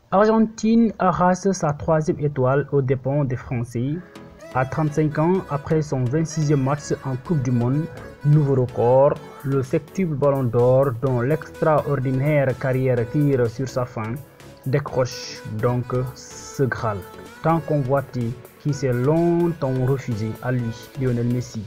Argentine arrache sa troisième étoile aux dépens des Français. À 35 ans, après son 26e match en Coupe du Monde, nouveau record, le septuple Ballon d'Or dont l'extraordinaire carrière tire sur sa fin, décroche donc ce Graal, tant convoité qui s'est longtemps refusé à lui, Lionel Messi.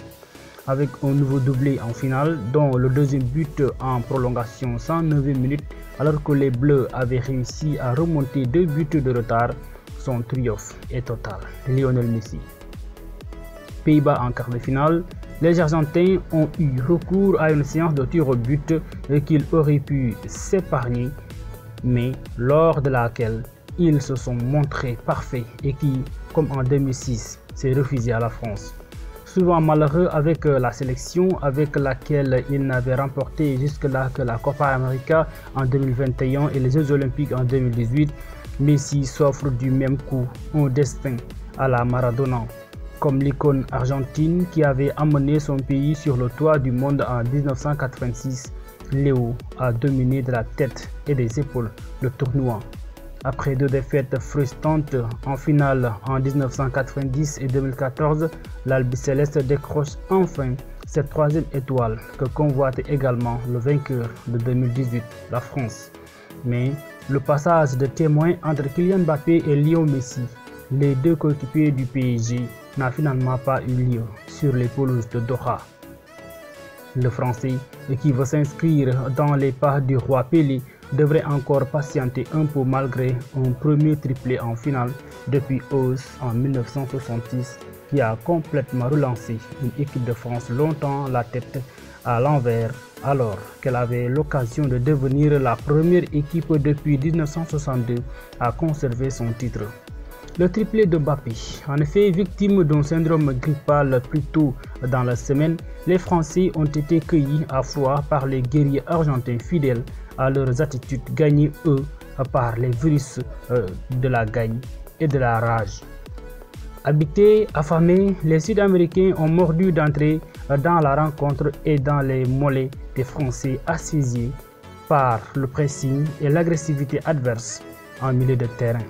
Avec un nouveau doublé en finale, dont le deuxième but en prolongation 109 minutes, alors que les Bleus avaient réussi à remonter 2 buts de retard, son triomphe est total. Lionel Messi. Pays-Bas en quart de finale, les Argentins ont eu recours à une séance de tir au but qu'ils auraient pu s'épargner, mais lors de laquelle ils se sont montrés parfaits et qui, comme en 2006, s'est refusé à la France. Souvent malheureux avec la sélection avec laquelle il n'avait remporté jusque-là que la Copa América en 2021 et les Jeux Olympiques en 2018, Messi s'offre du même coup un destin à la Maradona, comme l'icône argentine qui avait amené son pays sur le toit du monde en 1986. Léo a dominé de la tête et des épaules le tournoi. Après 2 défaites frustrantes en finale en 1990 et 2014, l'Albiceleste décroche enfin cette troisième étoile que convoite également le vainqueur de 2018, la France. Mais le passage de témoin entre Kylian Mbappé et Léo Messi, les deux coéquipiers du PSG, n'a finalement pas eu lieu sur les pelouses de Doha. Le Français, qui veut s'inscrire dans les pas du roi Pelé, devrait encore patienter un peu malgré un premier triplé en finale depuis Oz en 1966 qui a complètement relancé une équipe de France longtemps la tête à l'envers alors qu'elle avait l'occasion de devenir la première équipe depuis 1962 à conserver son titre. Le triplé de Mbappé, en effet victime d'un syndrome grippal plus tôt dans la semaine, les Français ont été cueillis à froid par les guerriers argentins fidèles à leurs attitudes gagnées eux par les virus de la gagne et de la rage. Habités, affamés, les Sud-Américains ont mordu d'entrer dans la rencontre et dans les mollets des Français assiégés par le pressing et l'agressivité adverse en milieu de terrain.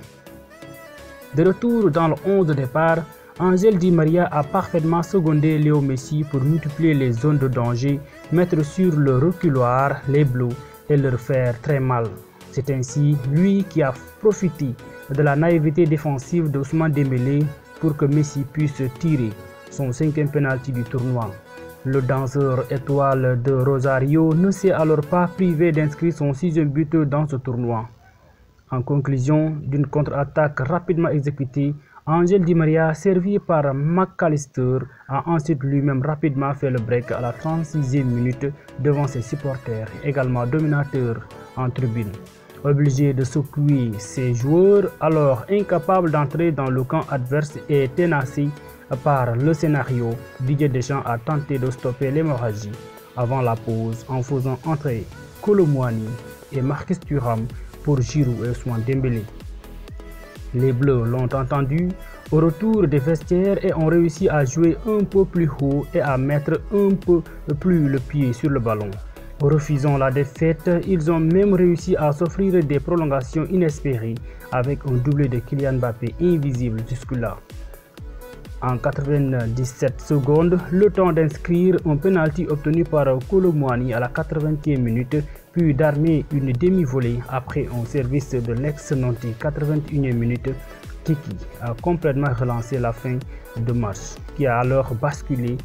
De retour dans le 11 de départ, Ángel Di María a parfaitement secondé Léo Messi pour multiplier les zones de danger, mettre sur le reculoir les Bleus et leur faire très mal. C'est ainsi lui qui a profité de la naïveté défensive d'Ousmane Dembélé pour que Messi puisse tirer son 5e penalty du tournoi. Le danseur étoile de Rosario ne s'est alors pas privé d'inscrire son 6e but dans ce tournoi. En conclusion d'une contre-attaque rapidement exécutée, Ángel Di María, servi par McAllister, a ensuite lui-même rapidement fait le break à la 36e minute devant ses supporters, également dominateurs en tribune. Obligé de secouer ses joueurs, alors incapables d'entrer dans le camp adverse et ténacés par le scénario, Didier Deschamps a tenté de stopper l'hémorragie avant la pause en faisant entrer Kolo Muani et Marcus Thuram pour Giroud et Ousmane Dembélé. Les Bleus l'ont entendu au retour des vestiaires et ont réussi à jouer un peu plus haut et à mettre un peu plus le pied sur le ballon. Refusant la défaite, ils ont même réussi à s'offrir des prolongations inespérées avec un doublé de Kylian Mbappé invisible jusque-là. En 97 secondes, le temps d'inscrire un penalty obtenu par Kolo Muani à la 80e minute, puis d'armer une demi-volée après un service de l'ex-Nanti 81e minute. Kiki a complètement relancé la fin de match, qui a alors basculé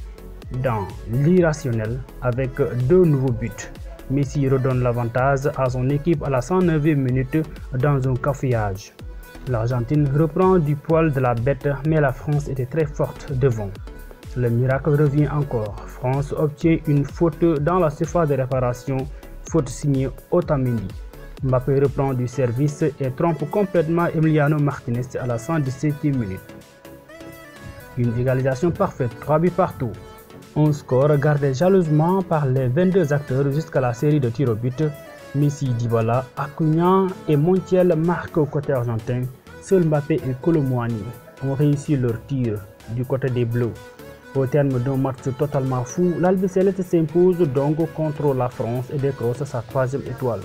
dans l'irrationnel avec 2 nouveaux buts. Messi redonne l'avantage à son équipe à la 109e minute dans un cafouillage. L'Argentine reprend du poil de la bête, mais la France était très forte devant. Le miracle revient encore. France obtient une faute dans la surface de réparation, faute signée Otamendi. Mbappé reprend du service et trompe complètement Emiliano Martinez à la 117e minute. Une égalisation parfaite, 3 buts partout. Un score gardé jalousement par les 22 acteurs jusqu'à la série de tirs au but. Messi, Dybala, Acuna et Montiel marquent au côté argentin. Seuls Mbappé et Kolo Muani ont réussi leur tir du côté des Bleus. Au terme d'un match totalement fou, l'Albiceleste s'impose donc contre la France et décroche sa 3e étoile.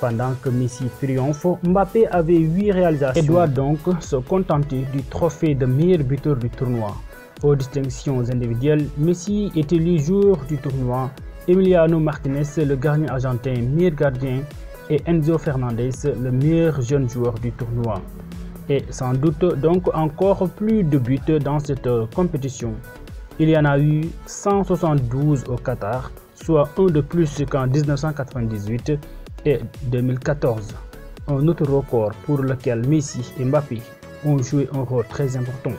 Pendant que Messi triomphe, Mbappé avait 8 réalisations et doit donc se contenter du trophée de meilleur buteur du tournoi. Aux distinctions individuelles, Messi était le joueur du tournoi, Emiliano Martinez le gardien argentin meilleur gardien et Enzo Fernandez le meilleur jeune joueur du tournoi. Et sans doute donc encore plus de buts dans cette compétition. Il y en a eu 172 au Qatar, soit un de plus qu'en 1998 et 2014. Un autre record pour lequel Messi et Mbappé ont joué un rôle très important.